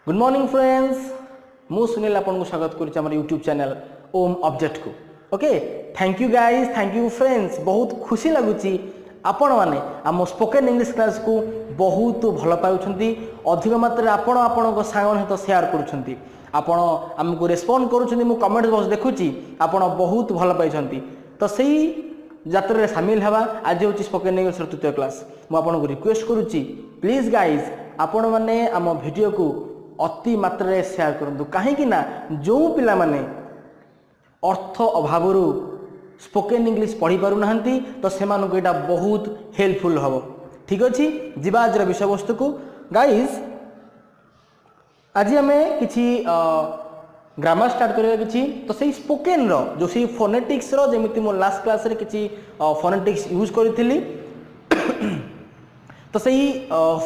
Good morning friends, मु सुनील आपन को स्वागत करुच्ची आम यूट्यूब चैनल ओम ऑब्जेक्ट को। Okay, thank you guys, thank you friends. बहुत खुशी लगुच आपण मैंने आम स्पोकन इंग्लिश क्लास को बहुत भल पाउछंती। अधिक मात्रा आपण आपण सांग सहित सेयार करुछंती, आपण आमको रेस्पॉन्ड करुछंती। मु कमेंट बॉक्स देखुची आपण बहुत भल पाइछंती। तो सही यात्रा रे शामिल हवा। आज हूँ स्पोकन इंग्लिश तृतीय क्लास। मु आपन को रिक्वेस्ट करुच्ची, प्लीज गाइज आपण मैंने आम वीडियो को अति मात्रा सेयार करूँ। कहीं जो पिला माने अर्थ अभाव स्पोकन इंग्लिश पढ़ी पारु नाहंती तो सेमानक एटा बहुत हेल्पफुल हम। ठीक अच्छे, जीवा आज विषय वस्तु को। गाइज आज आम कि ग्रामर स्टार्ट करिया किछि। तो सही स्पोकन रो जो सी फोनेटिक्स रो जेमिति मो लास्ट क्लास रे किछि फोनेटिक्स यूज करिथिली। तो सही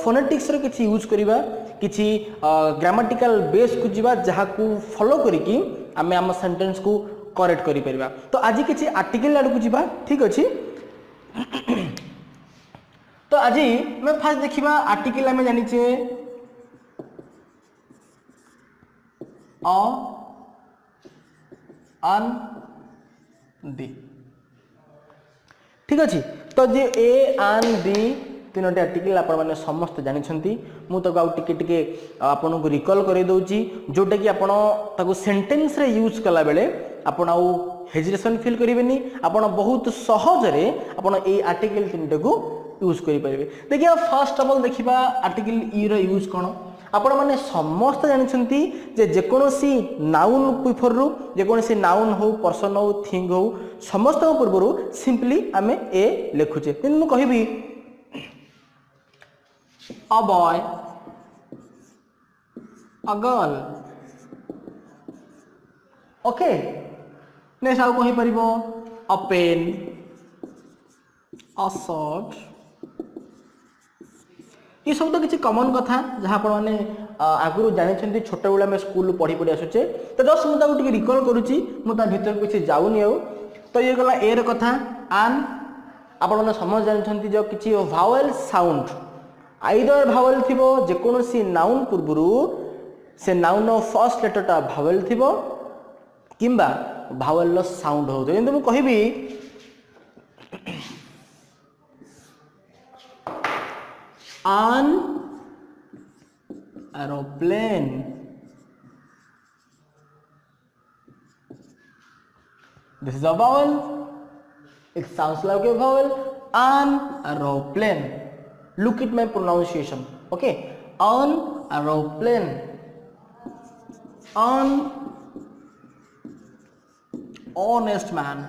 फोनेटिक्स रो किछि यूज करिबा, किछि ग्रामेटिकल बेस को जीवा जहा को फॉलो करिकि आमे आम सेंटेंस को करेक्ट करि परिबा। तो आज किछि आर्टिकल आड़ को जीवा। ठीक अछि, तो आज मैं फास्ट देखिबा आर्टिकल आमे जानि छे अ अन दी। ठीक अछि, तो जे ए आन दी तीनोटी आर्टिकल आपण माने समस्त जानि छंती। मु तो गाउ टिके टिके आपन को रिकॉल करै दउची, जोटा कि आपण ताको सेंटेंस रे यूज कला बेले आपण आउ हेजिटेशन फील करिवेनी। आपण बहुत सहज रे आपण ए आर्टिकल तीनटा को यूज करि परिबे। देखिया फर्स्ट ऑफ ऑल देखिबा आर्टिकल ई रो यूज कोन। आपण माने समस्त जानि छंती जे जेकोनोसी नाउन बिफोर रु जेकोनोसी नाउन हो, पर्सन हो, थिंग हो, समस्त पूर्वरु सिंपली आमे ए लेखुचे। तिन मु कहिबी a boy, a girl. Okay, next आउ कहि परिबो a pen, a sword। ये सब तो किसी कॉमन कथा जहाँ आपण माने आगुरु जानि छंती, छोट बेला में स्कूल पढ़ी पढ़ी आसुचे। तो जस्ट मु ताको टिके रिकॉल करूची, मु ता भीतर किछि जाउनी आउ। तो ये गला ए र कथा। आन आपण माने समझ जानि छंती जो किछि वावेल साउंड आइदर भावेल थिबो जेकोनोसी नाउन पूर्वरु से नाउन फर्स्ट लेटरटा भावेल थिबो किंबा भावेल लो साउंड हो। जेंति मु कहिबी an aeroplane, this is a vowel, it sounds like a vowel, an aeroplane। Look at my pronunciation, okay? An aeroplane, an honest man।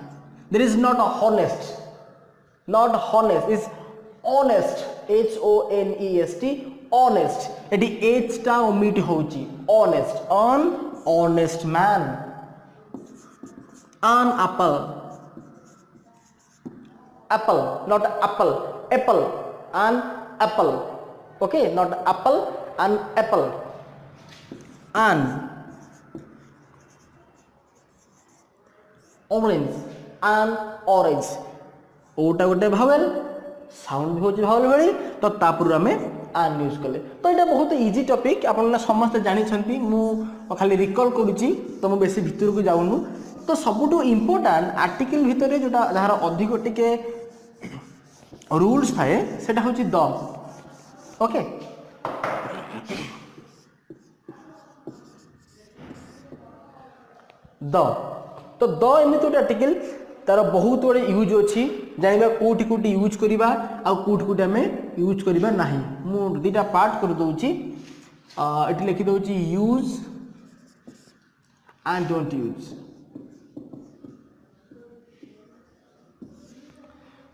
There is not a honest, not honest, is honest, HONEST, honest। Eighty H टा omit होची, honest, an honest man। An apple, apple, not apple, apple, an apple, okay, not apple, an apple। An orange, an orange, ओटा गोटे vowel, sound भी होची vowel भली, तो तापुर आमे आन यूज कले। तो एटा बहुत इजी टॉपिक, आपण समस्त जानि छंती। मु खाली रिकॉल करूची, तो मु बेसी भितर को जाउनु। तो सबुटो इंपोर्टेंट आर्टिकल भितर जोटा जहार अधिक टिके रूल्स थाए सेटा होची द। Okay, the. तो द एमिति गोटे आर्टिकल तार बहुत बड़े यूज अच्छी। जानिबा कोठी कोठी यूज करिबा आ कोठी कोठी हमें यूज करिबा नाही। मु दुटा पार्ट कर दउची। एटी लिखि दउची यूज एंड डोंट यूज।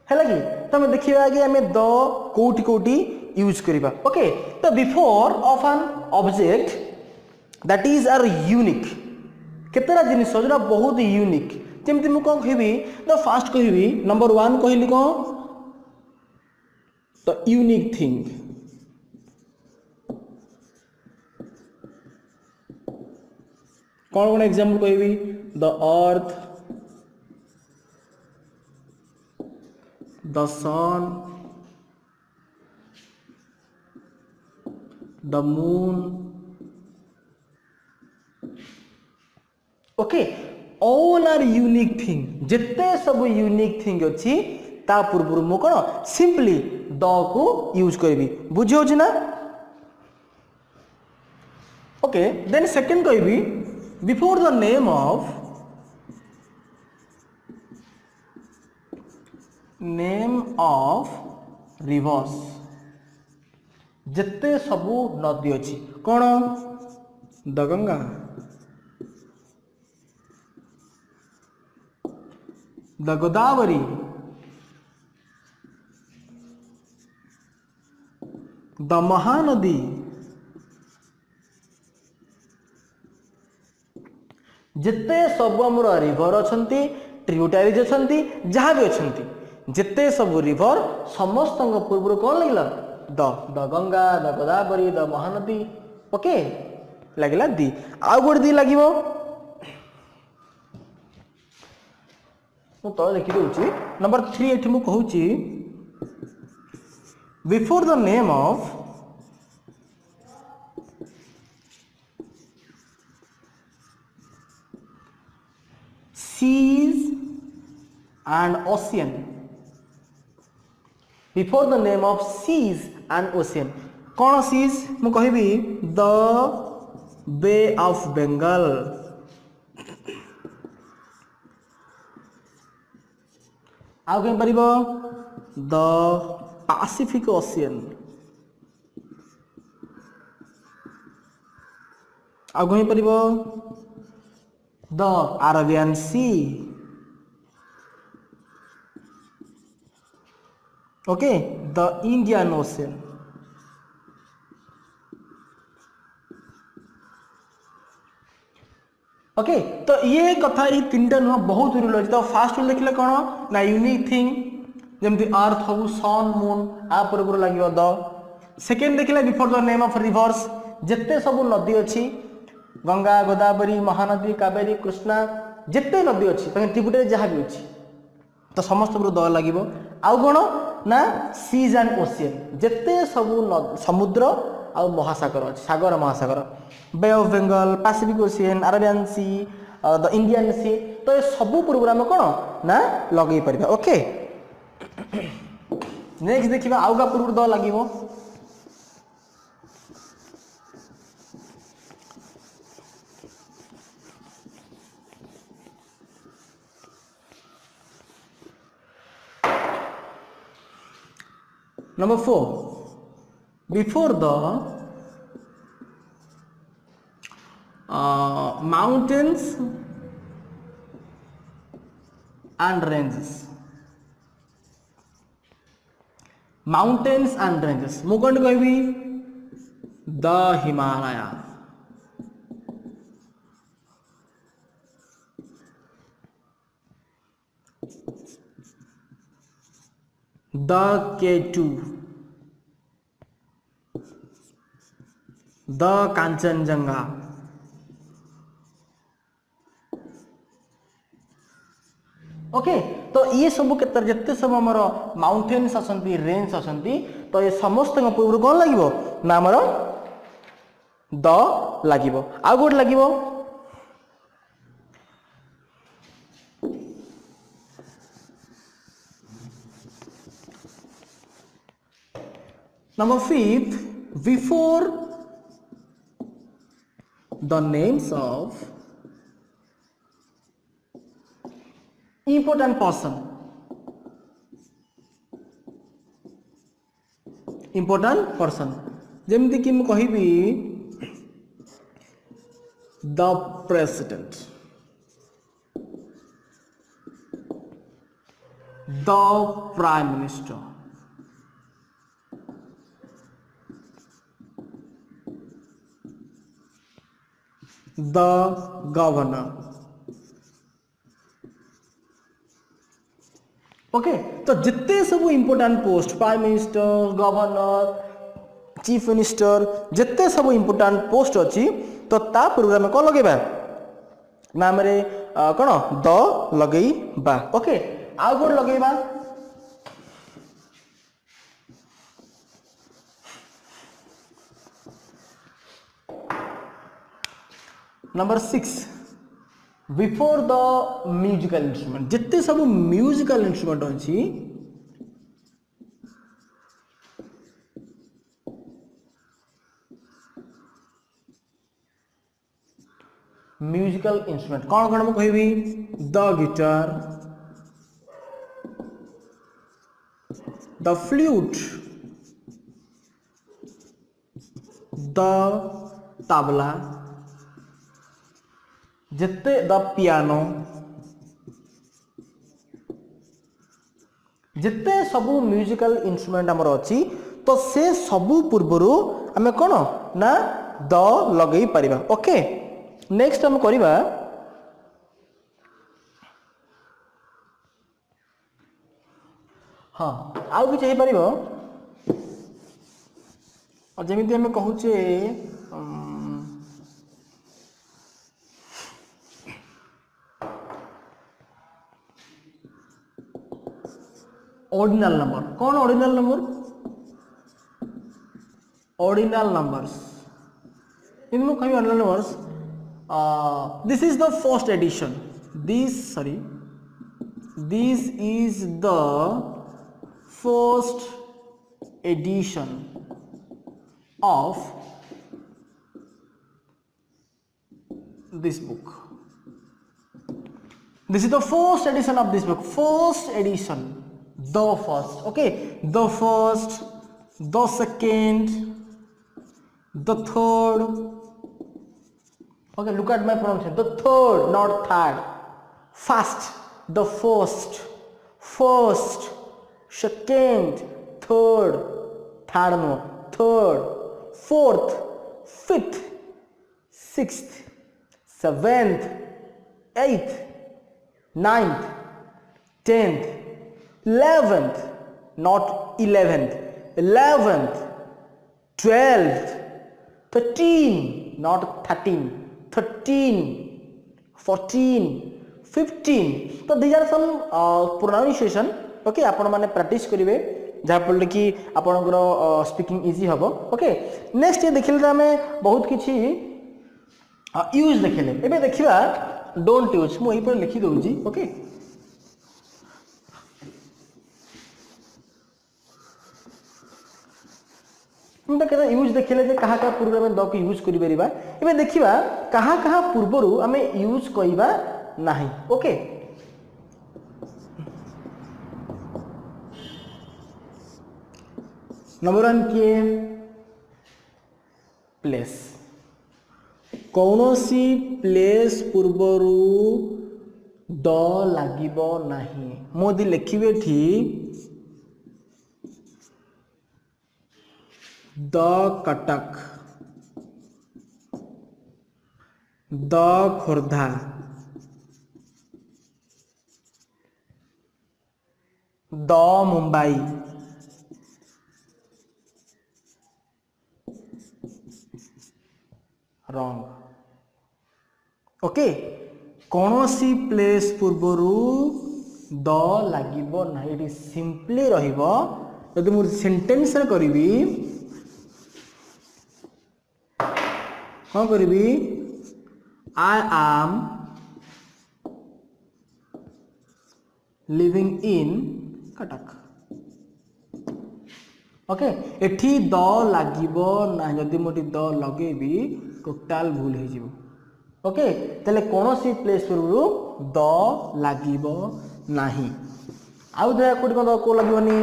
है लगी, तो हम देखिबा कि हमें द कोठी कोठी यूज करिबा। ओके, तो before of an object that is are unique, केतरा जिनिस जोरा बहुत यूनिक। जेमति मु कोन कहबी, द फास्ट कहबी नंबर 1 कहली को द यूनिक थिंग। कौन कौन एग्जांपल कहबी, the earth, the sun, the moon, okay all are unique thing जिते सब यूनिक थिंग अच्छी ता पूर्व मु कौन सिंपली द को यूज करी बुझी होची ना ओके देन सेकंड कहबी before the name of reverse जिते सबू नदी अच्छी कौन the Ganga the Godavari the Mahanadi जिते सब आमर रिवर अच्छी ट्रिब्यूटारीज अच्छी जहाँ भी अच्छी जिते सब रिवर समस्त पूर्व कौन लगे the Ganga the Godavari the Mahanadi okay लगे दी आउ गोटे दी लगे तो लिखी दूसरी नंबर 3 एठी मु कहूची before the name of seas and ocean before the name of seas and ocean कौन seas मु कहबी द बे ऑफ बेंगल आउ कहीं पारिबो द पैसिफिक ओशियन आउ कहीं पारिबो the Arabian sea okay the Indian ocean okay तो ये कथा ये तीनटा नुह बहुत रूल अच्छे तो फास्ट रूल देखिले कौन ना यूनिक थिंग जमती अर्थ हो सन मून आ पूर्व लगे द सेकेंड देखिले before the name of reverse जिते सब नदी अच्छी गंगा गोदावरी महानदी कावेरी कृष्णा जिते नदी अच्छी ट्रिब्यूटरी जहाँ भी अच्छी तो समस्त द लगे आउ कौन ना सीज एंड ओशियन जिते सब समुद्र आ महासागर अच्छे सागर महासागर bay of Bengal Pacific ocean Arabian sea the Indian sea तो ये सब पूर्व आम कौन ना लगे पार ओके नेक्स्ट देखा आउ का पूर्व द लगे Number 4 before the mountains and ranges मु कौन कहबी the Himalaya the K2 the Kanchenjunga okay तो ये सब के जिते सब आमर माउंटेन्स आसंती रेंज आसंती तो ये समस्त पूर्व कौन लगे ना आमर द लगे आउ गोटे लगे Number 5 before the names of important person जेमती कि मैं कहबी the president the prime minister the governor okay तो जिते सब important post prime minister governor chief minister जिते सब इंपोर्टेंट पोस्ट अच्छी तो ता पूर्व में कौन लगेबा नाम रे कौन द लगेबा ओके आउ गोटे लगेबा number 6 before the musical instrument जिते सब म्यूजिकल इंस्ट्रूमेंट अच्छी म्यूजिकल इंस्ट्रूमेंट कौन कौन मुझे कहबी the guitar the flute the tabla जिते द पियानो जिते सबू म्यूजिकल इंस्ट्रूमेंट आमर अच्छी तो से सबू पूर्वर आम कौन ना द लगे पारिबा ओके नेक्स्ट हम करवा हाँ आउ कि पार जमी आम कहूचे ऑर्डिनल नंबर कौन ordinal number ordinal numbers in मु कहि ordinal numbers this is the first edition this is the first edition of this book this is the first edition of this book first edition the first okay the first the second the third okay look at my pronunciation the third not third first the first second third no third fourth fifth sixth seventh, eighth, ninth, 10th, 11th, not 11th, 11th, 12th, 13, not 13, 13, 14, 15. So these are some pronunciation. Okay, आपण माने practice करिवे जहाँ फल कि आपनकर speaking easy हबो. Okay next ये देखिले हमें बहुत किछि यूज देखिले एबे देखिबा डोंट यूज मु एही पर लिखि दउजी. ओके हम तो केते यूज देखिले जे कहा कहा पूर्व में द को यूज करि परिबा एबे देखिबा कहा कहा पूर्वरु हमें यूज कइबा नाही. ओके नंबर 1 के प्लेस कौनसी प्लेस पूर्वरु द लागिबो नाही. मोदी लिखिबे ठी the Cuttack the Khordha the Mumbai wrong. Okay कौनसी प्लेस पूर्वरु द लागिबो नाही एटी सिंपली रहिबो यदि मु सेंटेंस रे करबी कौन करबी I am living in Cuttack. Okay एठी द लागिबो ना यदि मोटी द लगेबी टोटाल भूल हो जिवो. ओके तले कोनोसी प्लेस पूर्वरु द लागिबो नाही. आउ दे कोडी को लागिबोनी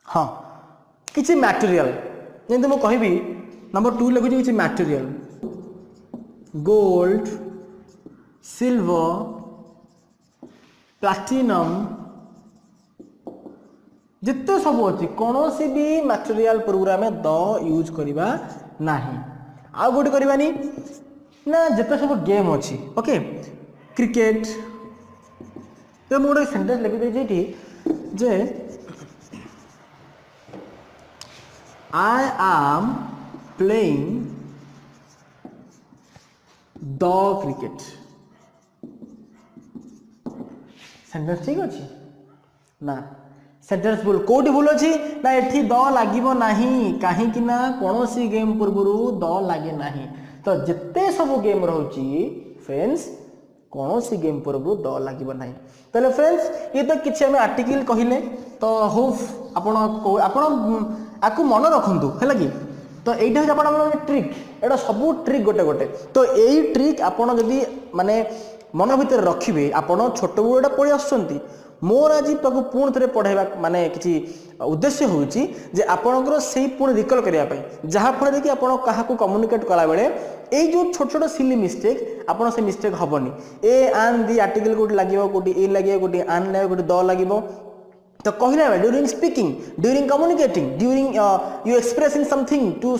हां किछि मटेरियल जेंति मु कहबी नंबर 2 लिखु किछि मटेरियल गोल्ड सिल्वर प्लैटिनम जिते सब अच्छी कौन सी भी मटेरियल प्रोग्राम में द यूज करवा नहीं. आउ गोटे करवानी ना जिते सब गेम अच्छी. ओके क्रिकेट तो मुझे गोटे सेंटेंस लिखी जे I am playing the cricket. Sentence ठीक अच्छी ना सेंटेंस भूल कोडी भूल अच्छी ना एठी द लागिबो नाही काहे कि ना कोनोसी गेम पूर्वरु द लागे नाही. तो जिते सब गेम रहउची फ्रेंड्स कौन सी गेम पूर्व द लगे ना। तो फ्रेंड्स ये तो किसी आम आर्टिकल कहले तो होप आपको मन रखु है कि तो यही हूँ ट्रिक एटा सब ट्रिक गोटे गोटे तो यही ट्रिक आपड़ जदि माने मन भितर रखिए आपड़ छोट बेड़ा पढ़ी आसुँच मोर आज पुणी थे पढ़ाइबा माने किसी उद्देश्य होची जे आपणकर से पुणी रिकल करने जहाँफल कि आप कम्युनिकेट कला बेले ये जो छोट छोट सिली मिस्टेक आपड़ से मिस्टेक हेनी ए आन दी आर्टिकल कौटी लगे कौटी ए लगे कौटी आन लगे कौटी द लगे तो कहना during speaking during communicating during you expressing something to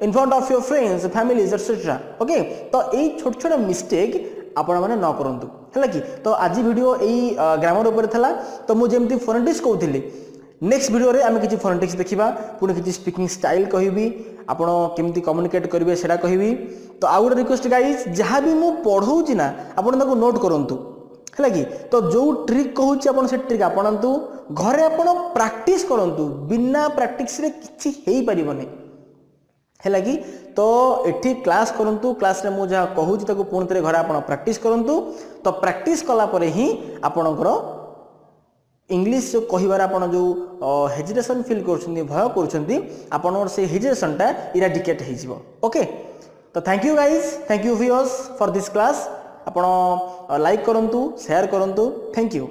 in front of your friends families etcetera okay तो यही छोट छोट मिस्टेक आपण मैंने न करूँ है कि तो आज वीडियो यही ग्रामर उपर था तो मुझे फोनेटिक्स कहती नेक्स्ट वीडियो रे आमे किसी फोनेटिक्स देखा पुणी किसी स्पीकिंग स्टाइल कहबी आपण केमती कम्युनिकेट करेंगे सेटा कहबी तो आउ गोटे रिक्वेस्ट गाइस जहाँ भी मुझे पढ़ाऊँ ना आपण नोट करूँ है कि तो जो ट्रिक कहूँ आप से ट्रिक आपणतु घरे आप प्रैक्टिस करूँ बिना प्रैक्टिस रे किछि हेई परिबनी है कि तो एठी क्लास करूँ क्लास रे मुझे कहूँ पुणी थे घर आप प्रैक्टिस करूँ तो प्रैक्टिस कला परे ही आपणकर इंग्लिश जो कहिबार आपण जो हेजिटेशन फील कर भय कर से हेजिटेशनटा इराडिकेट हो ओके तो thank you guys thank you viewers for this class आपण लाइक करूँ शेयर करूँ थैंक यू।